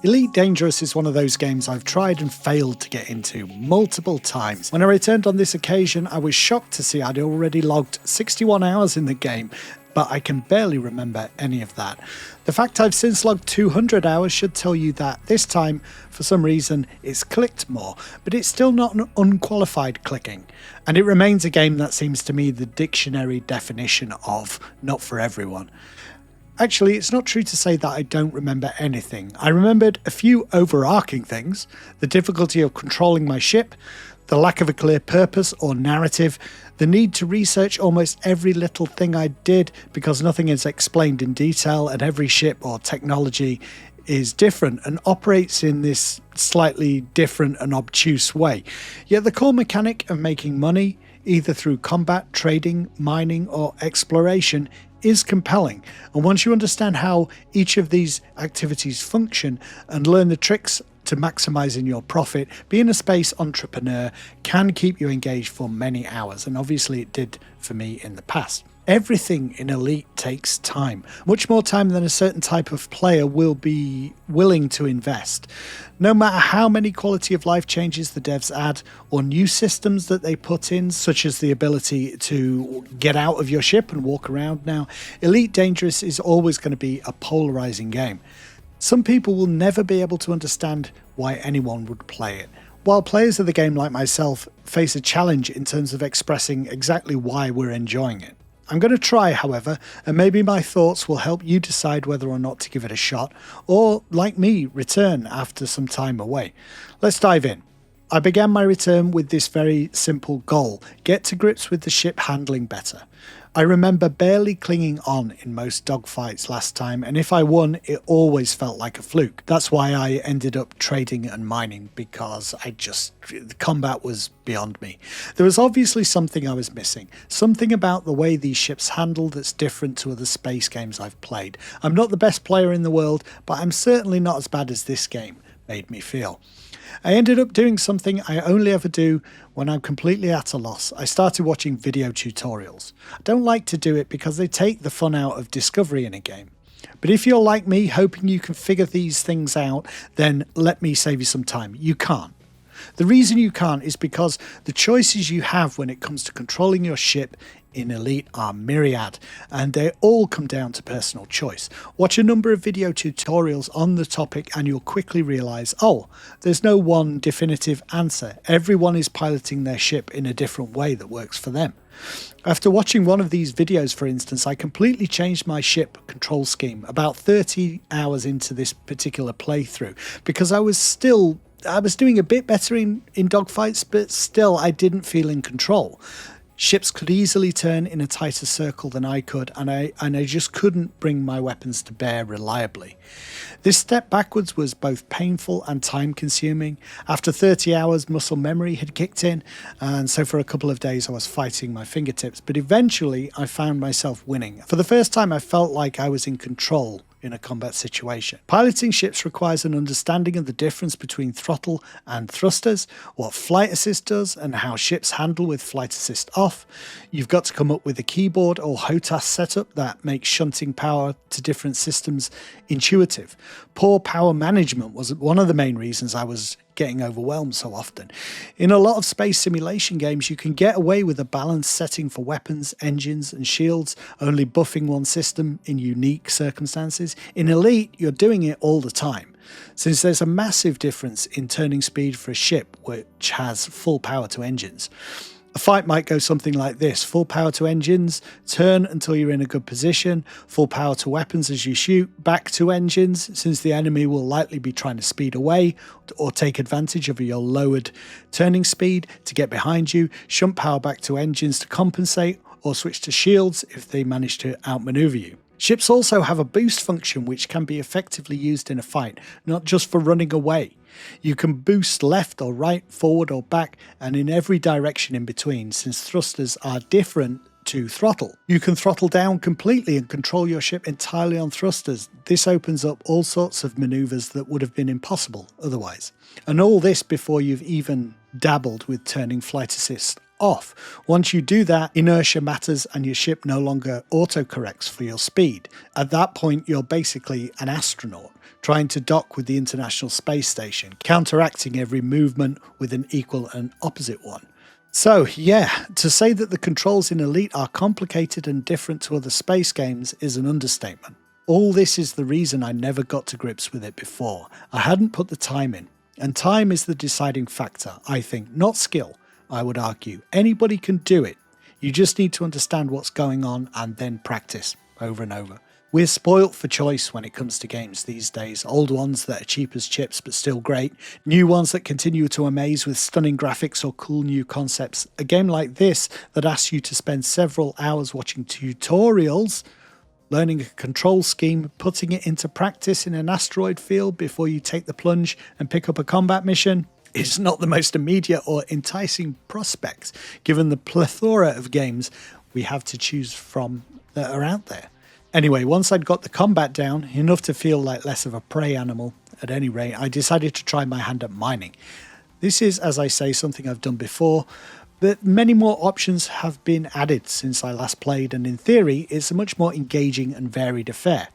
Elite Dangerous is one of those games I've tried and failed to get into multiple times. When I returned on this occasion, I was shocked to see I'd already logged 61 hours in the game, but I can barely remember any of that. The fact I've since logged 200 hours should tell you that this time, for some reason, it's clicked more, but it's still not an unqualified clicking, and it remains a game that seems to me the dictionary definition of not for everyone. Actually, it's not true to say that I don't remember anything. I remembered a few overarching things: the difficulty of controlling my ship, the lack of a clear purpose or narrative, the need to research almost every little thing I did because nothing is explained in detail and every ship or technology is different and operates in this slightly different and obtuse way. Yet the core mechanic of making money, either through combat, trading, mining or exploration, is compelling, and once you understand how each of these activities function and learn the tricks to maximising your profit, being a space entrepreneur can keep you engaged for many hours, and obviously it did for me in the past. Everything in Elite takes time, much more time than a certain type of player will be willing to invest. No matter how many quality of life changes the devs add or new systems that they put in, such as the ability to get out of your ship and walk around now, Elite Dangerous is always going to be a polarizing game. Some people will never be able to understand why anyone would play it, while players of the game like myself face a challenge in terms of expressing exactly why we're enjoying it. I'm going to try, however, and maybe my thoughts will help you decide whether or not to give it a shot, or, like me, return after some time away. Let's dive in. I began my return with this very simple goal: get to grips with the ship handling better. I remember barely clinging on in most dogfights last time, and if I won, it always felt like a fluke. That's why I ended up trading and mining, because the combat was beyond me. There was obviously something I was missing, something about the way these ships handle that's different to other space games I've played. I'm not the best player in the world, but I'm certainly not as bad as this game made me feel. I ended up doing something I only ever do when I'm completely at a loss. I started watching video tutorials. I don't like to do it because they take the fun out of discovery in a game. But if you're like me, hoping you can figure these things out, then let me save you some time. You can't. The reason you can't is because the choices you have when it comes to controlling your ship in Elite are myriad, and they all come down to personal choice. Watch a number of video tutorials on the topic and you'll quickly realise, oh, there's no one definitive answer. Everyone is piloting their ship in a different way that works for them. After watching one of these videos, for instance, I completely changed my ship control scheme about 30 hours into this particular playthrough, because I was doing a bit better in dogfights, but still I didn't feel in control. Ships could easily turn in a tighter circle than I could, and I just couldn't bring my weapons to bear reliably. This step backwards was both painful and time consuming. After 30 hours, muscle memory had kicked in, and so for a couple of days I was fighting my fingertips, but eventually I found myself winning. For the first time I felt like I was in control in a combat situation. Piloting ships requires an understanding of the difference between throttle and thrusters, what flight assist does, and how ships handle with flight assist off. You've got to come up with a keyboard or HOTAS setup that makes shunting power to different systems intuitive. Poor power management was one of the main reasons I was getting overwhelmed so often. In a lot of space simulation games, you can get away with a balanced setting for weapons, engines and shields, only buffing one system in unique circumstances. In Elite, you're doing it all the time, since there's a massive difference in turning speed for a ship which has full power to engines. A fight might go something like this: full power to engines, turn until you're in a good position, full power to weapons as you shoot, back to engines, since the enemy will likely be trying to speed away or take advantage of your lowered turning speed to get behind you, shunt power back to engines to compensate, or switch to shields if they manage to outmaneuver you. Ships also have a boost function which can be effectively used in a fight, not just for running away. You can boost left or right, forward or back, and in every direction in between, since thrusters are different to throttle. You can throttle down completely and control your ship entirely on thrusters. This opens up all sorts of maneuvers that would have been impossible otherwise. And all this before you've even dabbled with turning flight assist off. Once you do that, inertia matters and your ship no longer autocorrects for your speed. At that point, you're basically an astronaut trying to dock with the International Space Station, counteracting every movement with an equal and opposite one. So yeah, to say that the controls in Elite are complicated and different to other space games is an understatement. All this is the reason I never got to grips with it before. I hadn't put the time in. And time is the deciding factor, I think, not skill, I would argue. Anybody can do it. You just need to understand what's going on and then practice over and over. We're spoilt for choice when it comes to games these days. Old ones that are cheap as chips but still great. New ones that continue to amaze with stunning graphics or cool new concepts. A game like this that asks you to spend several hours watching tutorials, learning a control scheme, putting it into practice in an asteroid field before you take the plunge and pick up a combat mission, is not the most immediate or enticing prospect, given the plethora of games we have to choose from that are out there. Anyway, once I'd got the combat down, enough to feel like less of a prey animal, at any rate, I decided to try my hand at mining. This is, as I say, something I've done before, but many more options have been added since I last played, and in theory, it's a much more engaging and varied affair.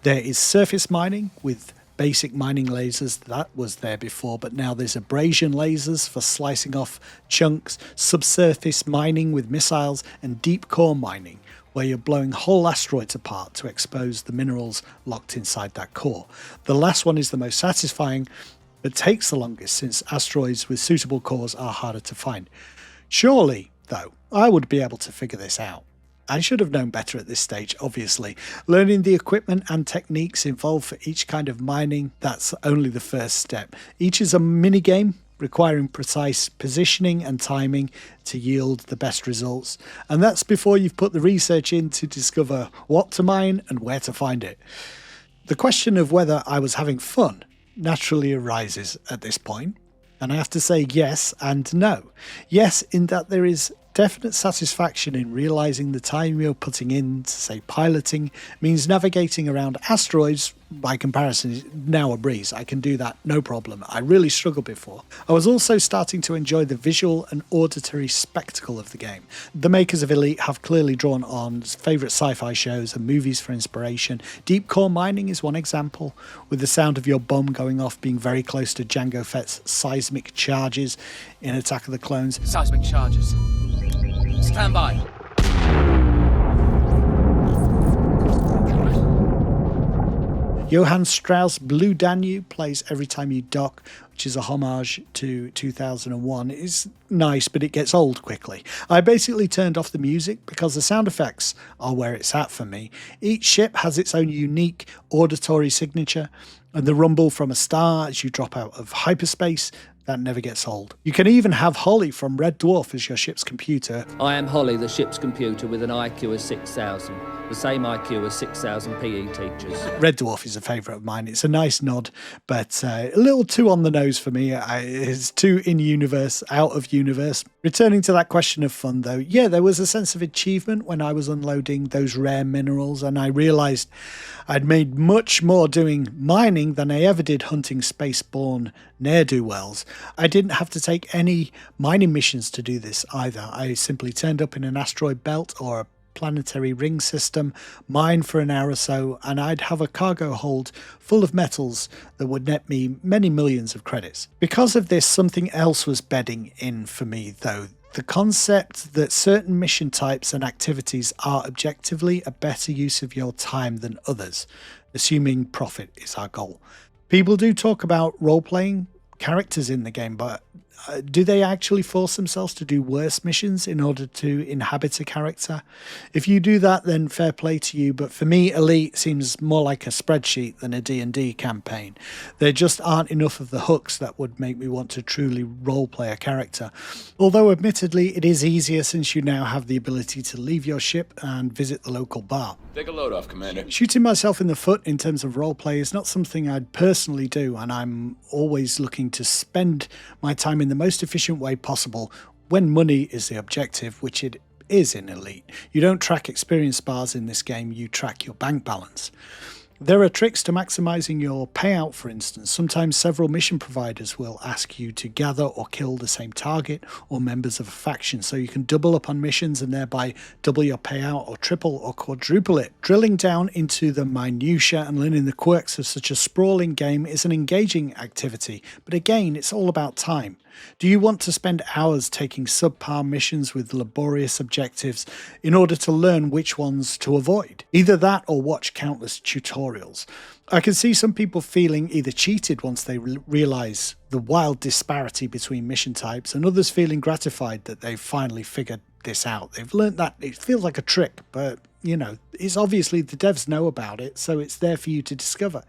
There is surface mining with basic mining lasers, that was there before, but now there's abrasion lasers for slicing off chunks, subsurface mining with missiles, and deep core mining, where you're blowing whole asteroids apart to expose the minerals locked inside that core. The last one is the most satisfying, but takes the longest since asteroids with suitable cores are harder to find. Surely, though, I would be able to figure this out. I should have known better at this stage, obviously. Learning the equipment and techniques involved for each kind of mining, that's only the first step. Each is a minigame requiring precise positioning and timing to yield the best results. And that's before you've put the research in to discover what to mine and where to find it. The question of whether I was having fun naturally arises at this point. And I have to say yes and no. Yes, in that there is definite satisfaction in realizing the time you're putting in to, say, piloting means navigating around asteroids, by comparison, is now a breeze. I can do that, no problem. I really struggled before. I was also starting to enjoy the visual and auditory spectacle of the game. The makers of Elite have clearly drawn on favourite sci-fi shows and movies for inspiration. Deep core mining is one example, with the sound of your bomb going off being very close to Jango Fett's seismic charges in Attack of the Clones. Seismic charges. Stand by. Johann Strauss' Blue Danube plays every time you dock, which is a homage to 2001. It's nice, but it gets old quickly. I basically turned off the music because the sound effects are where it's at for me. Each ship has its own unique auditory signature, and the rumble from a star as you drop out of hyperspace, that never gets old. You can even have Holly from Red Dwarf as your ship's computer. I am Holly, the ship's computer, with an IQ of 6,000. The same IQ as 6,000 PE teachers. Red Dwarf is a favourite of mine. It's a nice nod, but a little too on the nose for me. It's too in-universe, out of universe. Returning to that question of fun, though, yeah, there was a sense of achievement when I was unloading those rare minerals, and I realised I'd made much more doing mining than I ever did hunting spaceborne ne'er-do-wells. I didn't have to take any mining missions to do this either. I simply turned up in an asteroid belt or a planetary ring system, mine for an hour or so, and I'd have a cargo hold full of metals that would net me many millions of credits. Because of this, something else was bedding in for me, though. The concept that certain mission types and activities are objectively a better use of your time than others, assuming profit is our goal. People do talk about role-playing characters in the game, but do they actually force themselves to do worse missions in order to inhabit a character? If you do that, then fair play to you, but for me, Elite seems more like a spreadsheet than a D&D campaign. There just aren't enough of the hooks that would make me want to truly roleplay a character. Although admittedly, it is easier since you now have the ability to leave your ship and visit the local bar. Take a load off, Commander. Shooting myself in the foot in terms of roleplay is not something I'd personally do, and I'm always looking to spend my time in the most efficient way possible when money is the objective, which it is in Elite. You don't track experience bars in this game, you track your bank balance. There are tricks to maximizing your payout, for instance. Sometimes several mission providers will ask you to gather or kill the same target or members of a faction, so you can double up on missions and thereby double your payout or triple or quadruple it. Drilling down into the minutiae and learning the quirks of such a sprawling game is an engaging activity, but again, it's all about time. Do you want to spend hours taking subpar missions with laborious objectives in order to learn which ones to avoid? Either that or watch countless tutorials. I can see some people feeling either cheated once they realise the wild disparity between mission types, and others feeling gratified that they've finally figured this out. They've learnt that it feels like a trick, but it's obviously the devs know about it, so it's there for you to discover.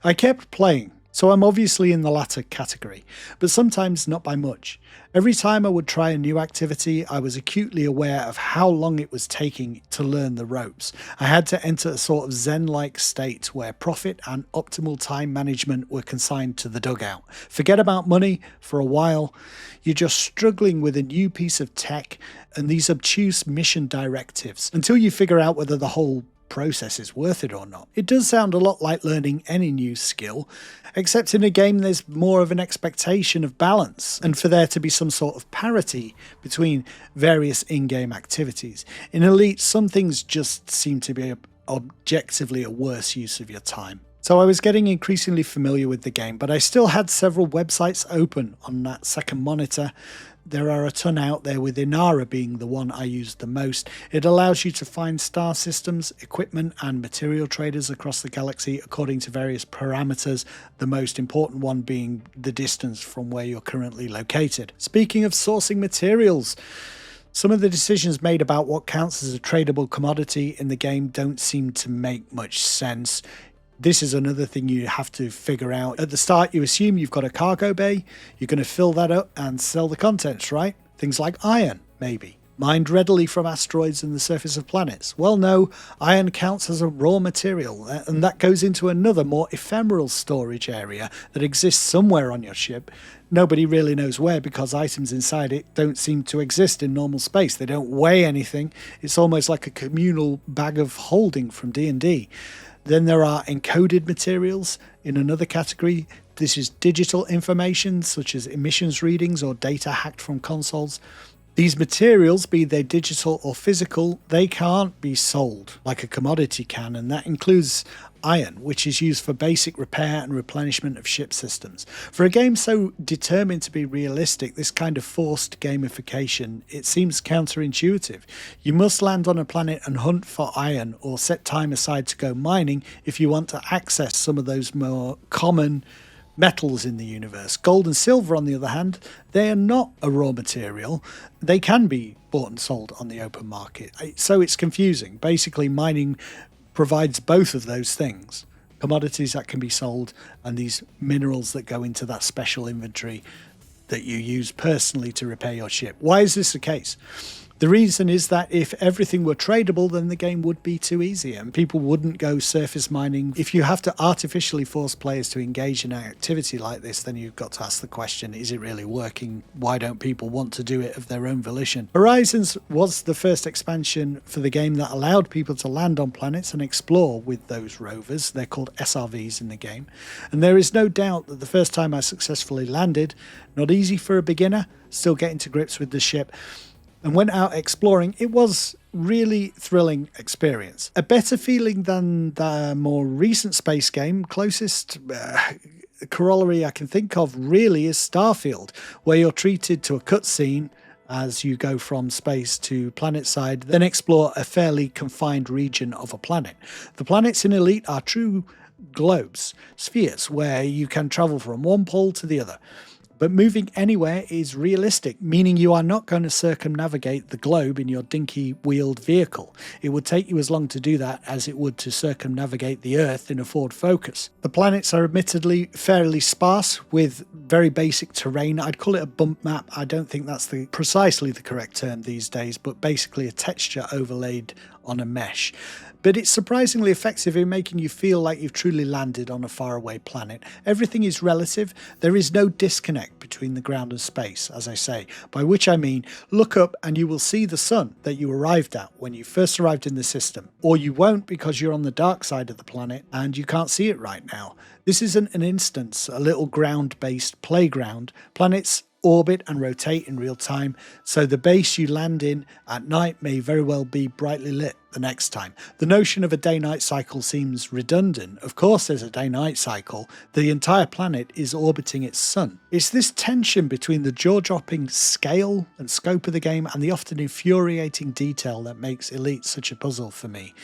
I kept playing. So I'm obviously in the latter category, but sometimes not by much. Every time I would try a new activity, I was acutely aware of how long it was taking to learn the ropes. I had to enter a sort of zen-like state where profit and optimal time management were consigned to the dugout. Forget about money for a while. You're just struggling with a new piece of tech and these obtuse mission directives until you figure out whether the whole process is worth it or not. It does sound a lot like learning any new skill, except in a game there's more of an expectation of balance and for there to be some sort of parity between various in-game activities. In Elite, some things just seem to be objectively a worse use of your time. So I was getting increasingly familiar with the game, but I still had several websites open on that second monitor. There are a ton out there, with Inara being the one I used the most. It allows you to find star systems, equipment and material traders across the galaxy according to various parameters, the most important one being the distance from where you're currently located. Speaking of sourcing materials, some of the decisions made about what counts as a tradable commodity in the game don't seem to make much sense. This is another thing you have to figure out. At the start, you assume you've got a cargo bay. You're going to fill that up and sell the contents, right? Things like iron, maybe. Mined readily from asteroids and the surface of planets. Well, no, iron counts as a raw material, and that goes into another, more ephemeral storage area that exists somewhere on your ship. Nobody really knows where, because items inside it don't seem to exist in normal space. They don't weigh anything. It's almost like a communal bag of holding from D&D. Then there are encoded materials in another category. This is digital information such as emissions readings or data hacked from consoles. These materials, be they digital or physical, they can't be sold like a commodity can, and that includes iron, which is used for basic repair and replenishment of ship systems. For a game so determined to be realistic, this kind of forced gamification, it seems counterintuitive. You must land on a planet and hunt for iron, or set time aside to go mining if you want to access some of those more common metals in the universe. Gold and silver, on the other hand, they are not a raw material. They can be bought and sold on the open market. So it's confusing. Basically, mining provides both of those things. Commodities that can be sold and these minerals that go into that special inventory that you use personally to repair your ship. Why is this the case? The reason is that if everything were tradable, then the game would be too easy and people wouldn't go surface mining. If you have to artificially force players to engage in an activity like this, then you've got to ask the question, is it really working? Why don't people want to do it of their own volition? Horizons was the first expansion for the game that allowed people to land on planets and explore with those rovers. They're called SRVs in the game. And there is no doubt that the first time I successfully landed, not easy for a beginner, still getting to grips with the ship, and went out exploring, it was really thrilling experience. A better feeling than the more recent space game. Closest corollary I can think of really is Starfield, where you're treated to a cutscene as you go from space to planetside, then explore a fairly confined region of a planet. The planets in Elite are true globes, spheres, where you can travel from one pole to the other. But moving anywhere is realistic, meaning you are not going to circumnavigate the globe in your dinky wheeled vehicle. It would take you as long to do that as it would to circumnavigate the Earth in a Ford Focus. The planets are admittedly fairly sparse with very basic terrain. I'd call it a bump map. I don't think that's precisely the correct term these days, but basically a texture overlaid on a mesh. But it's surprisingly effective in making you feel like you've truly landed on a faraway planet. Everything is relative. There is no disconnect between the ground and space, as I say, by which I mean look up and you will see the sun that you arrived at when you first arrived in the system, or you won't because you're on the dark side of the planet and you can't see it right now. This isn't an instance, a little ground-based playground. Planets orbit and rotate in real time, so the base you land in at night may very well be brightly lit the next time. The notion of a day-night cycle seems redundant. Of course there's a day-night cycle. The entire planet is orbiting its sun. It's this tension between the jaw-dropping scale and scope of the game and the often infuriating detail that makes Elite such a puzzle for me.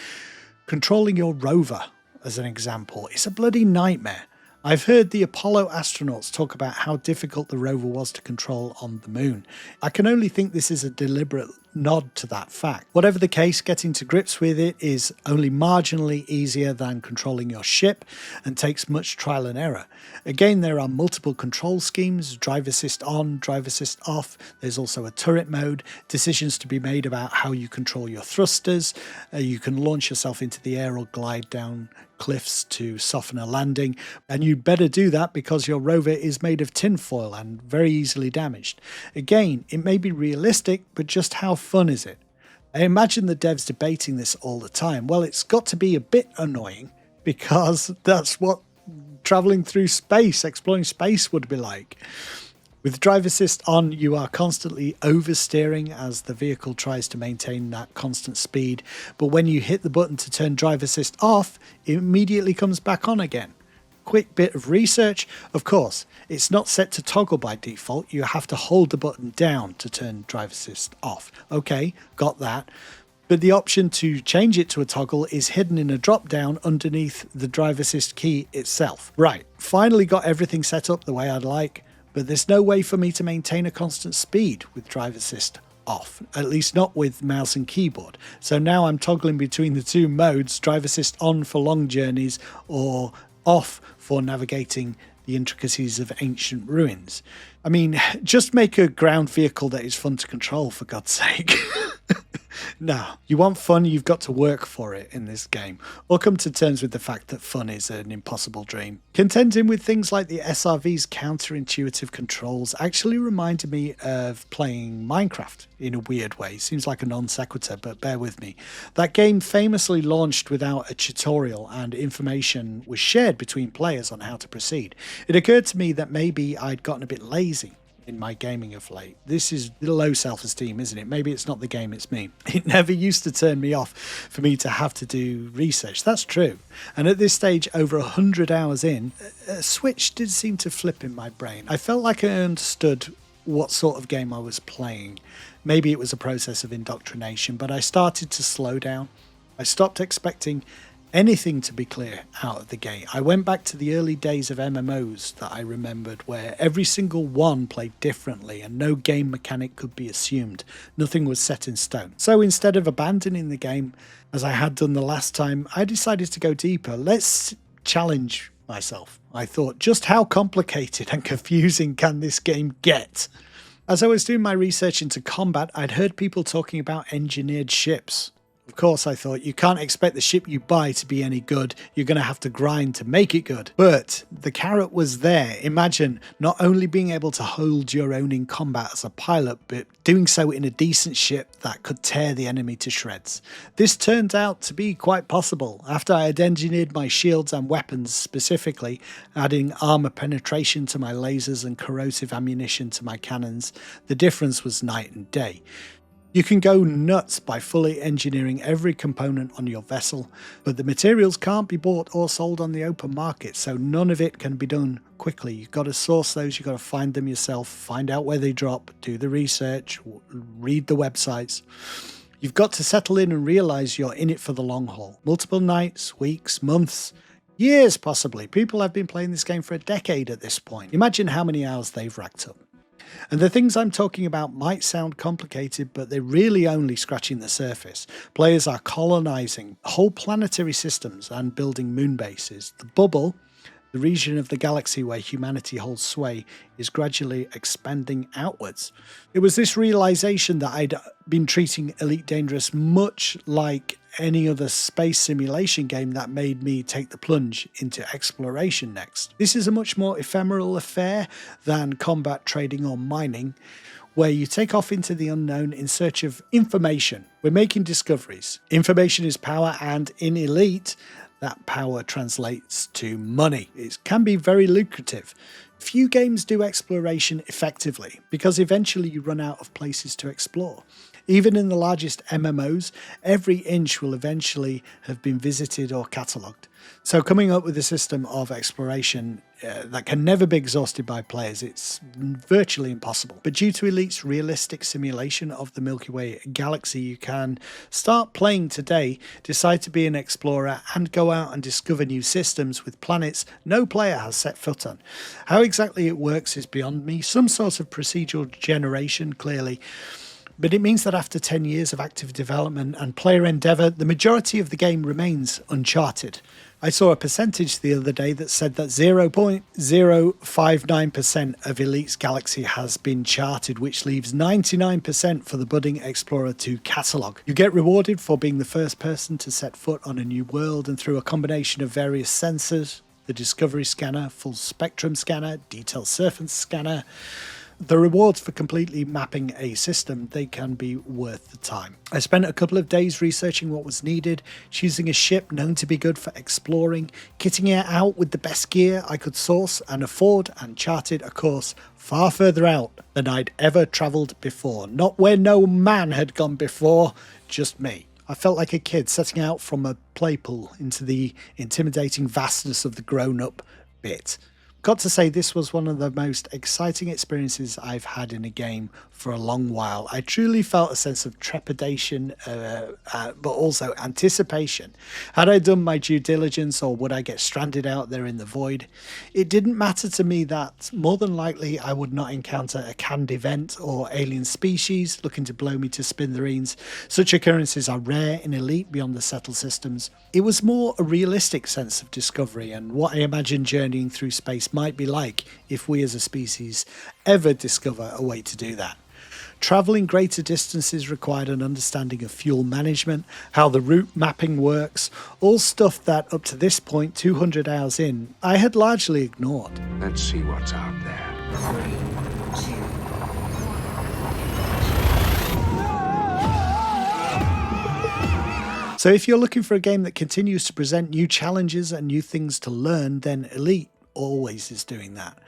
Controlling your rover, as an example, is a bloody nightmare. I've heard the Apollo astronauts talk about how difficult the rover was to control on the moon. I can only think this is a deliberate nod to that fact. Whatever the case, getting to grips with it is only marginally easier than controlling your ship and takes much trial and error. Again, there are multiple control schemes, drive assist on, drive assist off. There's also a turret mode, decisions to be made about how you control your thrusters. You can launch yourself into the air or glide down cliffs to soften a landing, and you'd better do that because your rover is made of tinfoil and very easily damaged. Again, it may be realistic, but just how fun is it? I imagine the devs debating this all the time. Well, it's got to be a bit annoying because that's what traveling through space, exploring space would be like. With drive assist on, you are constantly oversteering as the vehicle tries to maintain that constant speed, but when you hit the button to turn drive assist off, it immediately comes back on again. Quick bit of research, of course, it's not set to toggle by default. You have to hold the button down to turn drive assist off. Okay, got that. But the option to change it to a toggle is hidden in a drop down underneath the drive assist key itself. Right, finally got everything set up the way I'd like. But there's no way for me to maintain a constant speed with drive assist off, at least not with mouse and keyboard. So now I'm toggling between the two modes, drive assist on for long journeys or off for navigating the intricacies of ancient ruins. I mean, just make a ground vehicle that is fun to control, for God's sake. No, you want fun, you've got to work for it in this game, or come to terms with the fact that fun is an impossible dream. Contending with things like the SRV's counterintuitive controls actually reminded me of playing Minecraft in a weird way. Seems like a non sequitur, but bear with me. That game famously launched without a tutorial, and information was shared between players on how to proceed. It occurred to me that maybe I'd gotten a bit lazy in my gaming of late. This is low self-esteem, isn't it? Maybe it's not the game, it's me. It never used to turn me off for me to have to do research. That's true. And at this stage, over 100 hours in, a switch did seem to flip in my brain. I felt like I understood what sort of game I was playing. Maybe it was a process of indoctrination, but I started to slow down. I stopped expecting anything to be clear out of the gate. I went back to the early days of MMOs that I remembered, where every single one played differently and no game mechanic could be assumed. Nothing was set in stone. So instead of abandoning the game, as I had done the last time, I decided to go deeper. Let's challenge myself. I thought, just how complicated and confusing can this game get? As I was doing my research into combat, I'd heard people talking about engineered ships. Of course, I thought, you can't expect the ship you buy to be any good. You're going to have to grind to make it good. But the carrot was there. Imagine not only being able to hold your own in combat as a pilot, but doing so in a decent ship that could tear the enemy to shreds. This turned out to be quite possible. After I had engineered my shields and weapons specifically, adding armor penetration to my lasers and corrosive ammunition to my cannons, the difference was night and day. You can go nuts by fully engineering every component on your vessel, but the materials can't be bought or sold on the open market, so none of it can be done quickly. You've got to source those, you've got to find them yourself, find out where they drop, do the research, read the websites. You've got to settle in and realise you're in it for the long haul. Multiple nights, weeks, months, years possibly. People have been playing this game for a decade at this point. Imagine how many hours they've racked up. And the things I'm talking about might sound complicated, but they're really only scratching the surface. Players are colonising whole planetary systems and building moon bases. The bubble, the region of the galaxy where humanity holds sway, is gradually expanding outwards. It was this realisation that I'd been treating Elite Dangerous much like any other space simulation game that made me take the plunge into exploration next. This is a much more ephemeral affair than combat, trading or mining, where you take off into the unknown in search of information. We're making discoveries. Information is power, and in Elite, that power translates to money. It can be very lucrative. Few games do exploration effectively because eventually you run out of places to explore. Even in the largest MMOs, every inch will eventually have been visited or catalogued. So coming up with a system of exploration that can never be exhausted by players, it's virtually impossible. But due to Elite's realistic simulation of the Milky Way galaxy, you can start playing today, decide to be an explorer, and go out and discover new systems with planets no player has set foot on. How exactly it works is beyond me. Some sort of procedural generation, clearly. But it means that after 10 years of active development and player endeavour, the majority of the game remains uncharted. I saw a percentage the other day that said that 0.059% of Elite's galaxy has been charted, which leaves 99% for the budding explorer to catalogue. You get rewarded for being the first person to set foot on a new world, and through a combination of various sensors, the Discovery Scanner, Full Spectrum Scanner, Detailed Surface Scanner, the rewards for completely mapping a system, they can be worth the time. I spent a couple of days researching what was needed, choosing a ship known to be good for exploring, kitting it out with the best gear I could source and afford, and charted a course far further out than I'd ever travelled before. Not where no man had gone before, just me. I felt like a kid setting out from a play pool into the intimidating vastness of the grown-up bit. Got to say, this was one of the most exciting experiences I've had in a game for a long while. I truly felt a sense of trepidation, but also anticipation. Had I done my due diligence, or would I get stranded out there in the void? It didn't matter to me that more than likely I would not encounter a canned event or alien species looking to blow me to smithereens. Such occurrences are rare in Elite beyond the settled systems. It was more a realistic sense of discovery and what I imagined journeying through space might be like if we as a species ever discover a way to do that. Travelling greater distances required an understanding of fuel management, how the route mapping works, all stuff that up to this point, 200 hours in, I had largely ignored. Let's see what's out there. So if you're looking for a game that continues to present new challenges and new things to learn, then Elite always is doing that.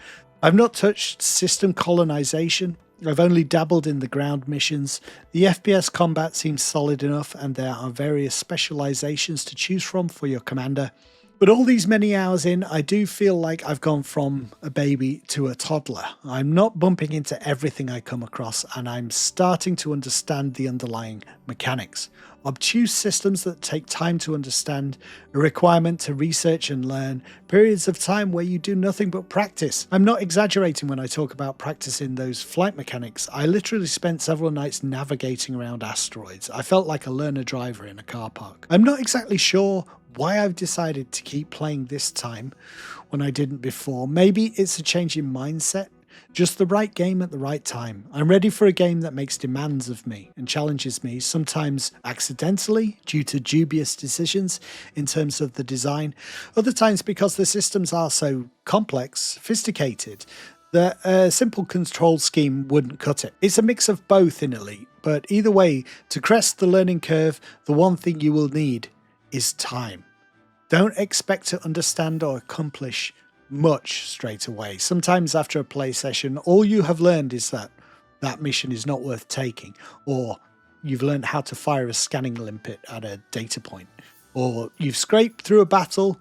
I've not touched system colonization. I've only dabbled in the ground missions. The FPS combat seems solid enough, and there are various specializations to choose from for your commander. But all these many hours in, I do feel like I've gone from a baby to a toddler. I'm not bumping into everything I come across, and I'm starting to understand the underlying mechanics. Obtuse systems that take time to understand, a requirement to research and learn, periods of time where you do nothing but practice. I'm not exaggerating when I talk about practicing those flight mechanics. I literally spent several nights navigating around asteroids. I felt like a learner driver in a car park. I'm not exactly sure why I've decided to keep playing this time when I didn't before. Maybe it's a change in mindset. Just the right game at the right time. I'm ready for a game that makes demands of me and challenges me, sometimes accidentally due to dubious decisions in terms of the design, other times because the systems are so complex, sophisticated, that a simple control scheme wouldn't cut it. It's a mix of both in Elite, but either way, to crest the learning curve, the one thing you will need is time. Don't expect to understand or accomplish much straight away. Sometimes after a play session, all you have learned is that that mission is not worth taking, or you've learned how to fire a scanning limpet at a data point, or you've scraped through a battle,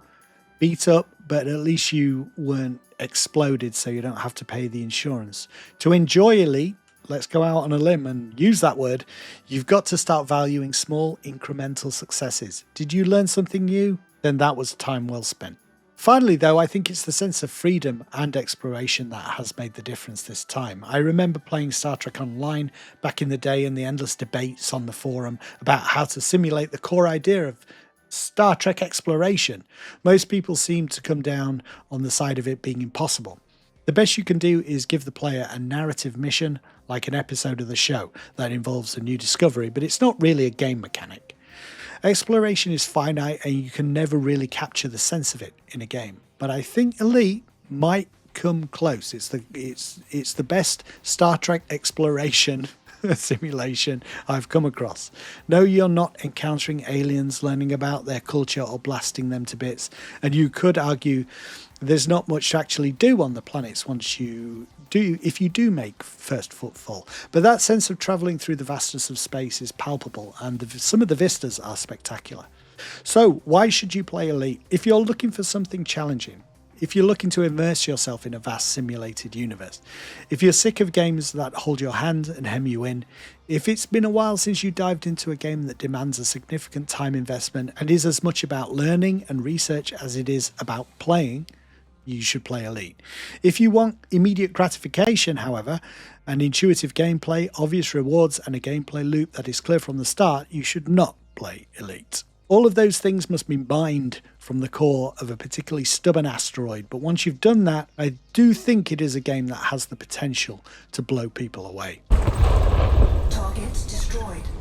beat up, but at least you weren't exploded so you don't have to pay the insurance. To enjoy Elite, let's go out on a limb and use that word, you've got to start valuing small incremental successes. Did you learn something new? Then that was time well spent. Finally, though, I think it's the sense of freedom and exploration that has made the difference this time. I remember playing Star Trek Online back in the day and the endless debates on the forum about how to simulate the core idea of Star Trek exploration. Most people seem to come down on the side of it being impossible. The best you can do is give the player a narrative mission, like an episode of the show, that involves a new discovery, but it's not really a game mechanic. Exploration is finite and you can never really capture the sense of it in a game. But I think Elite might come close. It's the best Star Trek exploration simulation I've come across. No, you're not encountering aliens, learning about their culture or blasting them to bits. And you could argue there's not much to actually do on the planets once you do, if you do make first footfall. But that sense of travelling through the vastness of space is palpable, and some of the vistas are spectacular. So why should you play Elite? If you're looking for something challenging, if you're looking to immerse yourself in a vast simulated universe, if you're sick of games that hold your hand and hem you in, if it's been a while since you dived into a game that demands a significant time investment and is as much about learning and research as it is about playing, you should play Elite. If you want immediate gratification, however, and intuitive gameplay, obvious rewards, and a gameplay loop that is clear from the start, you should not play Elite. All of those things must be mined from the core of a particularly stubborn asteroid, but once you've done that, I do think it is a game that has the potential to blow people away. Targets destroyed.